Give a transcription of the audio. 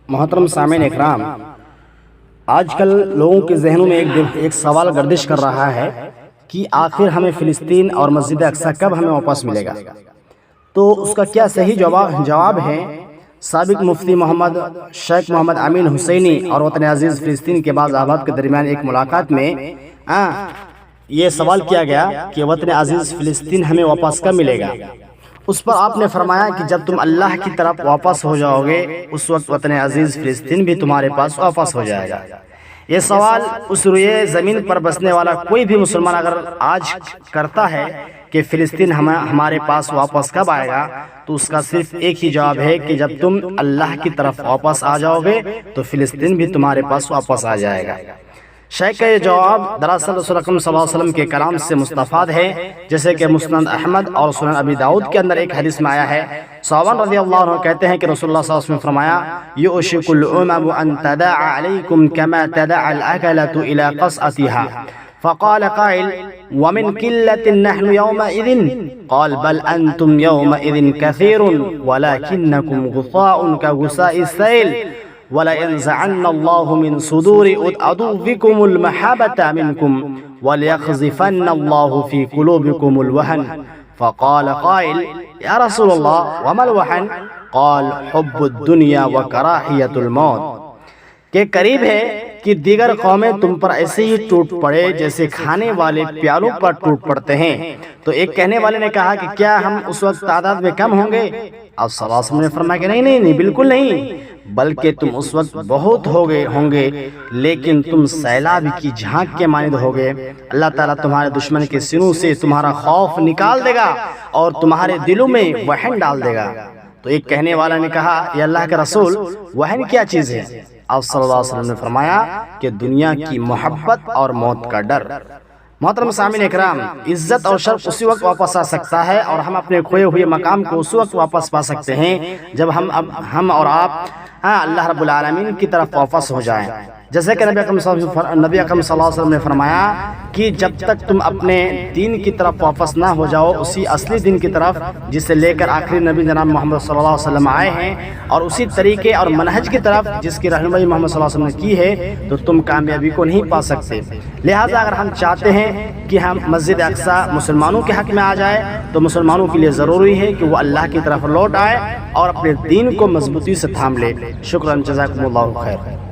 محترم سامعین اکرام، آج کل لوگوں کے ذہنوں میں ایک سوال گردش کر رہا ہے کہ آخر ہمیں فلسطین اور مسجد اقصی کب ہمیں واپس ملے گا؟ تو اس کا کیا صحیح جواب ہے؟ سابق مفتی محمد شیخ محمد امین حسینی اور وطن عزیز فلسطین کے بعض احباب کے درمیان ایک ملاقات میں یہ سوال کیا گیا کہ وطن عزیز فلسطین ہمیں واپس کب ملے گا؟ اس پر آپ نے فرمایا کہ جب تم اللہ کی طرف واپس ہو جاؤ گے اس وقت وطن عزیز فلسطین بھی تمہارے پاس واپس ہو جائے گا۔ یہ سوال اس روئے زمین پر بسنے والا کوئی بھی مسلمان اگر آج کرتا ہے کہ فلسطین ہمارے پاس واپس کب آئے گا، تو اس کا صرف ایک ہی جواب ہے کہ جب تم اللہ کی طرف واپس آ جاؤ گے تو فلسطین بھی تمہارے پاس واپس آ جائے گا۔ شیخ کا یہ جواب دراصل رسول اکرم صلی اللہ علیہ وسلم کے کلام سے مستفاد ہے، جیسے کہ مسند احمد اور سنن ابی داؤد کے اندر ایک حدیث میں آیا ہے۔ صحابہ رضی اللہ عنہ کہتے ہیں کہ رسول اللہ صلی اللہ علیہ وسلم نے فرمایا یؤشک الامم ان تداعى علیکم کما تداعى الاکلۃ الى قصعتها فقال قائل ومن قلة نحن يومئذ قال بل انتم يومئذ كثير ولكنكم غثاء كغثاء السيل وَلَيَنزَعَنَّ اللَّهُ مِن صُدُورِ عَدُوِّكُمُ الْمَحَبَّةَ مِنْكُمْ وَلْيَقْذِفَنَّ اللَّهُ فِي قُلُوبِكُمُ الْوَهْنَ فقال قائل یا رسول اللہ وما الوہن قال حب الدنیا وکراہیت الموت، کہ قریب ہے کہ دیگر قومیں تم پر ایسے ہی ٹوٹ پڑے جیسے کھانے والے پیالوں پر ٹوٹ پڑتے ہیں۔ تو ایک کہنے والے نے کہا کہ کیا ہم اس وقت تعداد میں کم ہوں گے؟ اب صلی اللہ علیہ وسلم نے فرمایا کہ نہیں بالکل نہیں، بلکہ تم اس وقت بہت ہوں گے لیکن تم سیلاب کی جھانک کے مانند ہوگے۔ اللہ تعالیٰ تمہارے دشمن کے سینوں سے تمہارا خوف نکال دے گا اور تمہارے دلوں میں وہن ڈال دے گا۔ تو ایک کہنے والا نے کہا یا اللہ کے رسول وہن کیا چیز ہے؟ آپ صلی اللہ علیہ وسلم نے فرمایا کہ دنیا کی محبت اور موت کا ڈر۔ محترم سامعین اکرام، عزت اور شرف اسی وقت واپس آ سکتا ہے اور ہم اپنے کھوئے ہوئے مقام کو اس وقت واپس پا سکتے ہیں جب ہم اور آپ اللہ رب العالمین کی طرف واپس ہو جائیں۔ جیسے کہ نبی اکرم صلی اللہ علیہ وسلم نے فرمایا کہ جب تک تم اپنے دین کی طرف واپس نہ ہو جاؤ، اسی اصلی دین کی طرف جسے لے کر آخری نبی جناب محمد صلی اللہ علیہ وسلم آئے ہیں، اور اسی طریقے اور منہج کی طرف جس کی رہنمائی محمد صلی اللہ علیہ وسلم نے کی ہے، تو تم کامیابی کو نہیں پا سکتے۔ لہٰذا اگر ہم چاہتے ہیں کہ ہم مسجد اقصی مسلمانوں کے حق میں آ جائے تو مسلمانوں کے لیے ضروری ہے کہ وہ اللہ کی طرف لوٹ آئے اور اپنے دین کو مضبوطی سے تھام لے۔ شکراً، جزاکم اللہ خیر۔